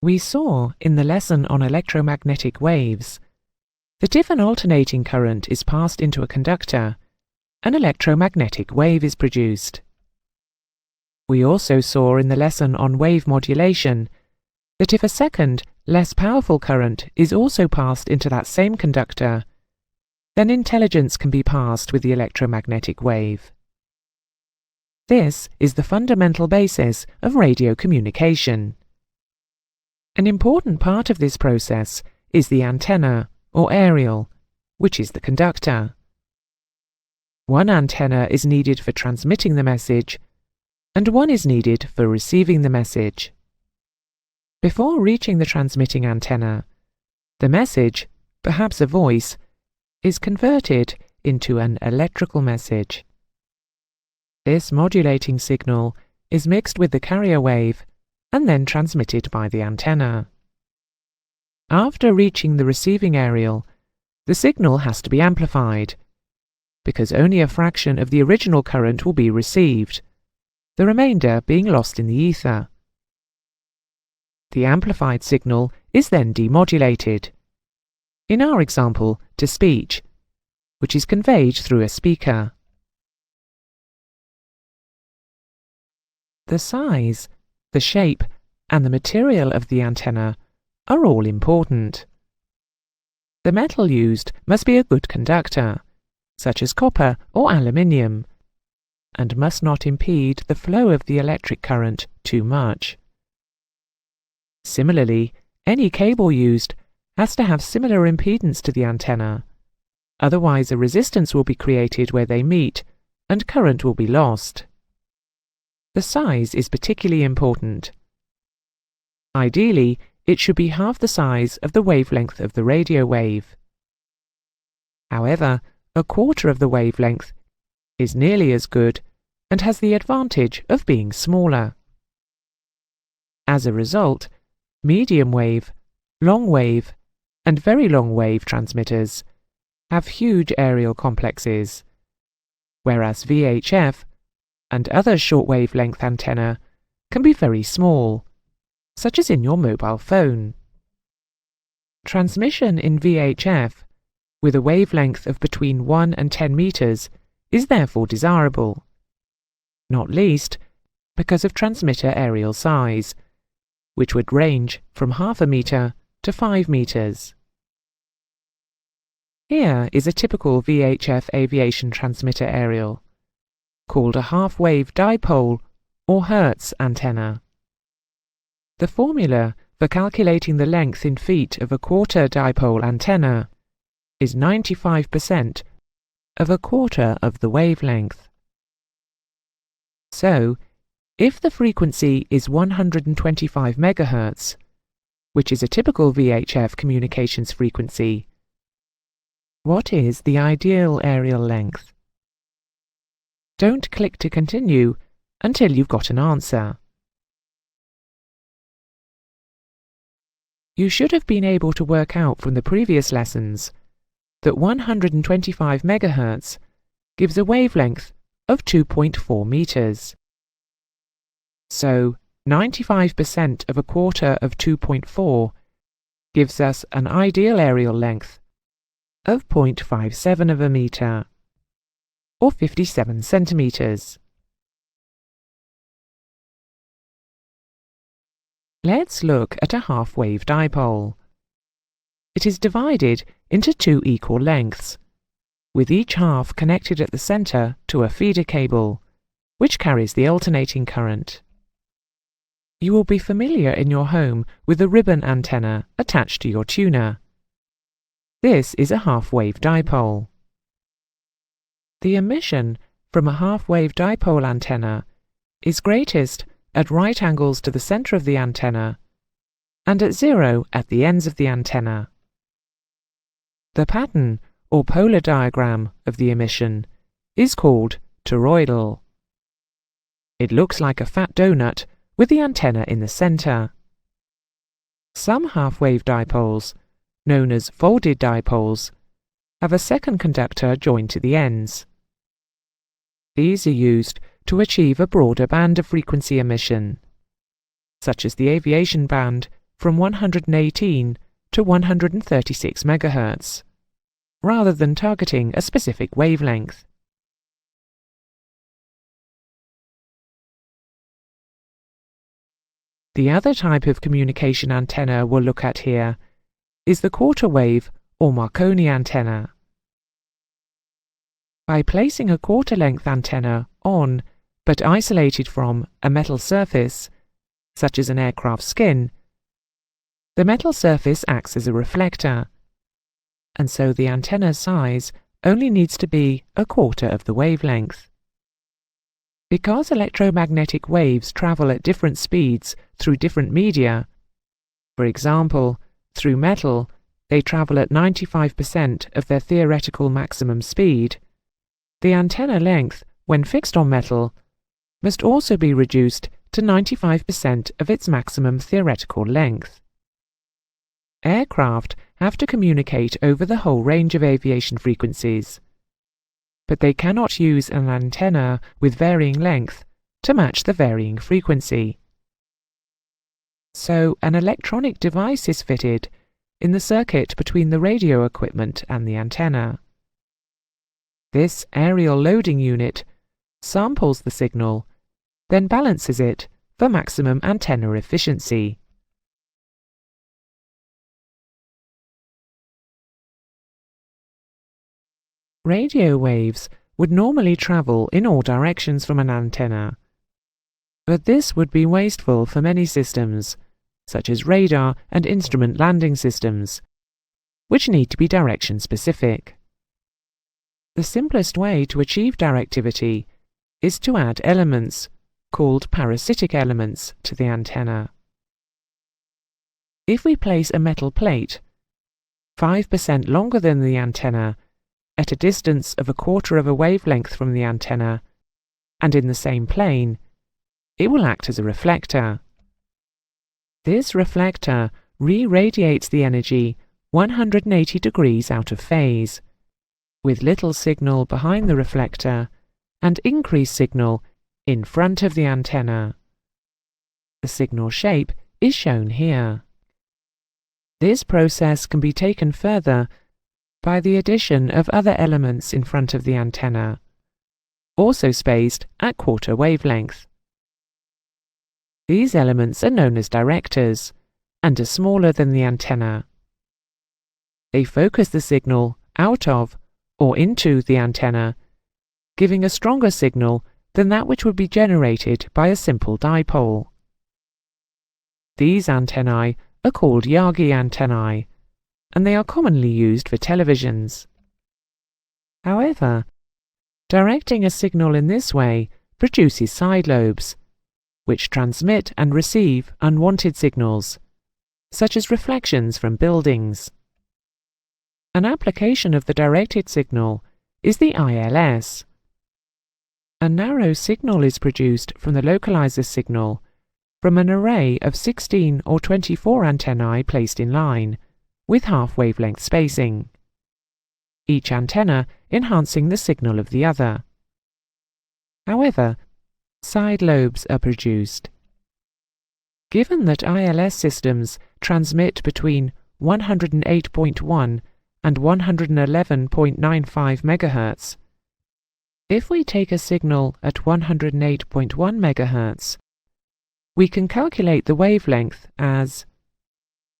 We saw in the lesson on electromagnetic waves that if an alternating current is passed into a conductor, an electromagnetic wave is produced. We also saw in the lesson on wave modulation that if a second, less powerful current is also passed into that same conductor, then intelligence can be passed with the electromagnetic wave. This is the fundamental basis of radio communication. An important part of this process is the antenna, or aerial, which is the conductor. One antenna is needed for transmitting the message, and one is needed for receiving the message. Before reaching the transmitting antenna, the message, perhaps a voice, is converted into an electrical message. This modulating signal is mixed with the carrier wave and then transmitted by the antenna. After reaching the receiving aerial, the signal has to be amplified, because only a fraction of the original current will be received, the remainder being lost in the ether. The amplified signal is then demodulated, in our example to speech, which is conveyed through a speaker. The size, the shape, and the material of the antenna are all important. The metal used must be a good conductor, such as copper or aluminium, and must not impede the flow of the electric current too much. Similarly, any cable used has to have similar impedance to the antenna, otherwise a resistance will be created where they meet and current will be lost. The size is particularly important. Ideally, it should be half the size of the wavelength of the radio wave. However, a quarter of the wavelength is nearly as good and has the advantage of being smaller. As a result, medium wave, long wave, and very long wave transmitters have huge aerial complexes, whereas VHF and other short wavelength antenna can be very small, such as in your mobile phone. Transmission in VHF with a wavelength of between 1 and 10 meters is therefore desirable, not least because of transmitter aerial size, which would range from half a meter to 5 meters. Here is a typical VHF aviation transmitter aerial, called a half-wave dipole or Hertz antenna. The formula for calculating the length in feet of a quarter dipole antenna is 95% of a quarter of the wavelength. So, if the frequency is 125 MHz, which is a typical VHF communications frequency, what is the ideal aerial length? Don't click to continue until you've got an answer. You should have been able to work out from the previous lessons that 125 MHz gives a wavelength of 2.4 meters. So, 95% of a quarter of 2.4 gives us an ideal aerial length of 0.57 of a meter, or 57 centimeters. Let's look at a half-wave dipole. It is divided into two equal lengths, with each half connected at the center to a feeder cable, which carries the alternating current. You will be familiar in your home with a ribbon antenna attached to your tuner. This is a half-wave dipole. The emission from a half-wave dipole antenna is greatest at right angles to the center of the antenna and at zero at the ends of the antenna. The pattern or polar diagram of the emission is called toroidal. It looks like a fat donut with the antenna in the center. Some half-wave dipoles, known as folded dipoles, have a second conductor joined to the ends. These are used to achieve a broader band of frequency emission, such as the aviation band from 118 to 136 MHz, rather than targeting a specific wavelength. The other type of communication antenna we'll look at here is the quarter wave or Marconi antenna. By placing a quarter-length antenna on, but isolated from, a metal surface, such as an aircraft skin, the metal surface acts as a reflector, and so the antenna size only needs to be a quarter of the wavelength. Because electromagnetic waves travel at different speeds through different media, for example, through metal, they travel at 95% of their theoretical maximum speed, the antenna length, when fixed on metal, must also be reduced to 95% of its maximum theoretical length. Aircraft have to communicate over the whole range of aviation frequencies, but they cannot use an antenna with varying length to match the varying frequency. So an electronic device is fitted in the circuit between the radio equipment and the antenna. This aerial loading unit samples the signal, then balances it for maximum antenna efficiency. Radio waves would normally travel in all directions from an antenna, but this would be wasteful for many systems, such as radar and instrument landing systems, which need to be direction-specific. The simplest way to achieve directivity is to add elements, called parasitic elements, to the antenna. If we place a metal plate 5% longer than the antenna at a distance of a quarter of a wavelength from the antenna, and in the same plane, it will act as a reflector. This reflector re-radiates the energy 180 degrees out of phase, with little signal behind the reflector and increased signal in front of the antenna. The signal shape is shown here. This process can be taken further by the addition of other elements in front of the antenna, also spaced at quarter wavelength. These elements are known as directors and are smaller than the antenna. They focus the signal out of or into the antenna, giving a stronger signal than that which would be generated by a simple dipole. These antennae are called Yagi antennae, and they are commonly used for televisions. However, directing a signal in this way produces side lobes, which transmit and receive unwanted signals, such as reflections from buildings. An application of the directed signal is the ILS. A narrow signal is produced from the localizer signal from an array of 16 or 24 antennae placed in line, with half-wavelength spacing, each antenna enhancing the signal of the other. However, side lobes are produced. Given that ILS systems transmit between 108.1 and 111.95 MHz, if we take a signal at 108.1 MHz, we can calculate the wavelength as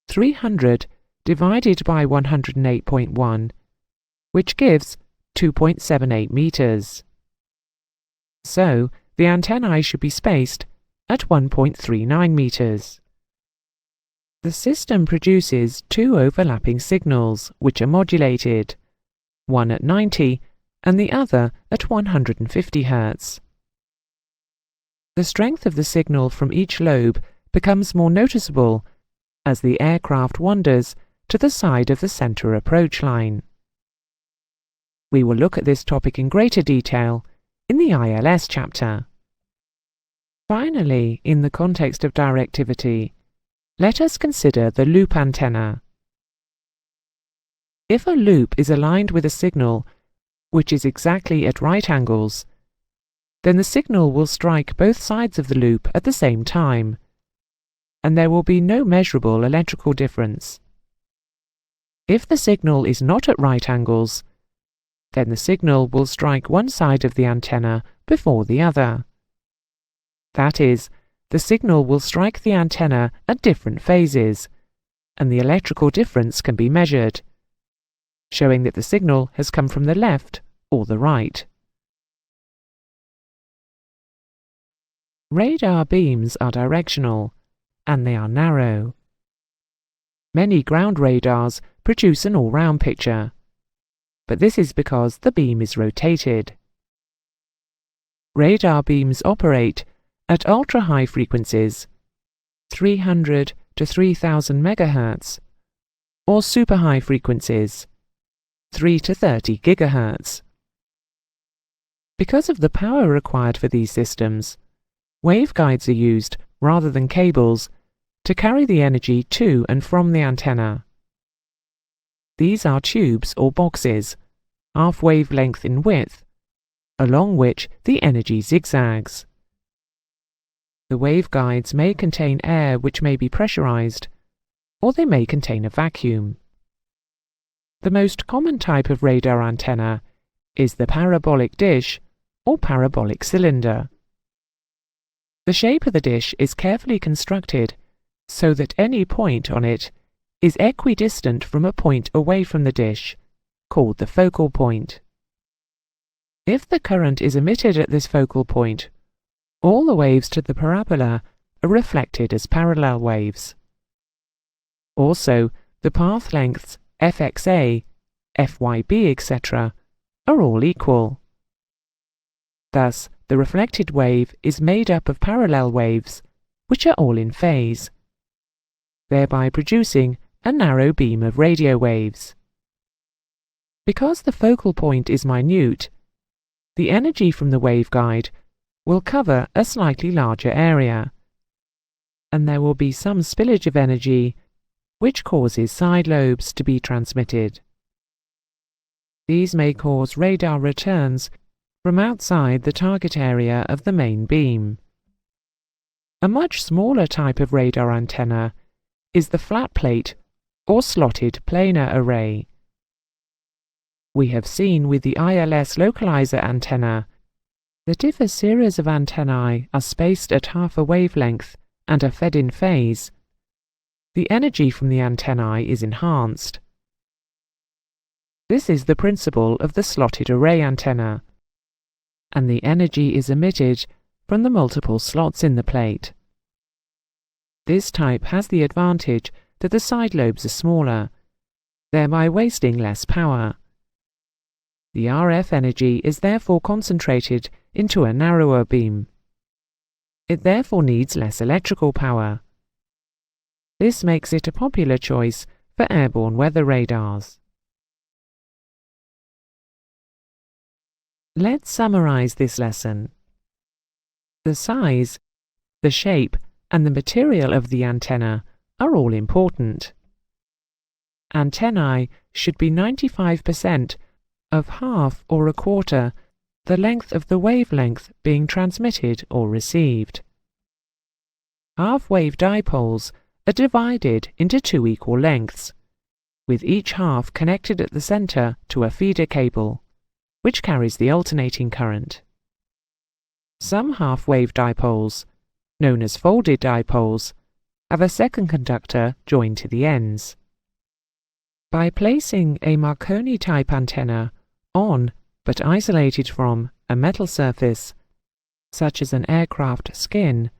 300 divided by 108.1, which gives 2.78 meters. So, the antennae should be spaced at 1.39 meters. The system produces two overlapping signals, which are modulated, one at 90 and the other at 150 Hz. The strength of the signal from each lobe becomes more noticeable as the aircraft wanders to the side of the center approach line. We will look at this topic in greater detail in the ILS chapter. Finally, in the context of directivity, let us consider the loop antenna. If a loop is aligned with a signal which is exactly at right angles, then the signal will strike both sides of the loop at the same time, and there will be no measurable electrical difference. If the signal is not at right angles, then the signal will strike one side of the antenna before the other. That is, the signal will strike the antenna at different phases, and the electrical difference can be measured, showing that the signal has come from the left or the right. Radar beams are directional, and they are narrow. Many ground radars produce an all-round picture, but this is because the beam is rotated. Radar beams operate at ultra-high frequencies, 300 to 3000 MHz, or super-high frequencies, 3 to 30 GHz. Because of the power required for these systems, waveguides are used rather than cables to carry the energy to and from the antenna. These are tubes or boxes, half wavelength in width, along which the energy zigzags. The waveguides may contain air which may be pressurized, or they may contain a vacuum. The most common type of radar antenna is the parabolic dish or parabolic cylinder. The shape of the dish is carefully constructed so that any point on it is equidistant from a point away from the dish, called the focal point. If the current is emitted at this focal point, all the waves to the parabola are reflected as parallel waves. Also, the path lengths FXA, FYB, etc. are all equal. Thus, the reflected wave is made up of parallel waves, which are all in phase, thereby producing a narrow beam of radio waves. Because the focal point is minute, the energy from the waveguide will cover a slightly larger area, and there will be some spillage of energy which causes side lobes to be transmitted. These may cause radar returns from outside the target area of the main beam. A much smaller type of radar antenna is the flat plate or slotted planar array. We have seen with the ILS localizer antenna that if a series of antennae are spaced at half a wavelength and are fed in phase, the energy from the antennae is enhanced. This is the principle of the slotted array antenna, and the energy is emitted from the multiple slots in the plate. This type has the advantage that the side lobes are smaller, thereby wasting less power. The RF energy is therefore concentrated into a narrower beam. It therefore needs less electrical power. This makes it a popular choice for airborne weather radars. Let's summarize this lesson. The size, the shape, and the material of the antenna are all important. Antennae should be 95% of half or a quarter the length of the wavelength being transmitted or received. Half-wave dipoles are divided into two equal lengths, with each half connected at the center to a feeder cable, which carries the alternating current. Some half-wave dipoles, known as folded dipoles, have a second conductor joined to the ends. By placing a Marconi-type antenna on, but isolated from, a metal surface, such as an aircraft skin,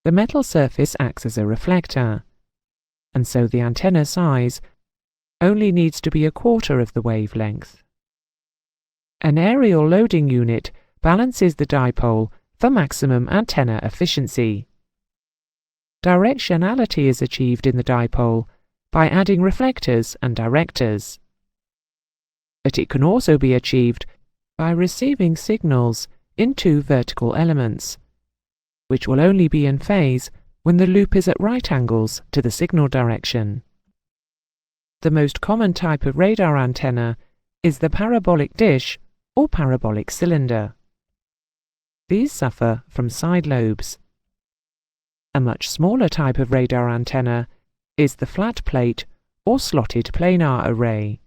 the metal surface acts as a reflector, and so the antenna size only needs to be a quarter of the wavelength. An aerial loading unit balances the dipole for maximum antenna efficiency. Directionality is achieved in the dipole by adding reflectors and directors. But it can also be achieved by receiving signals in two vertical elements, which will only be in phase when the loop is at right angles to the signal direction. The most common type of radar antenna is the parabolic dish or parabolic cylinder. These suffer from side lobes. A much smaller type of radar antenna is the flat plate or slotted planar array.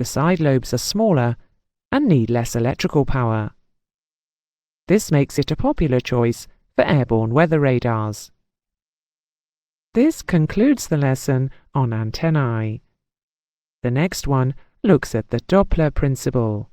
The side lobes are smaller and need less electrical power. This makes it a popular choice for airborne weather radars. This concludes the lesson on antennae. The next one looks at the Doppler principle.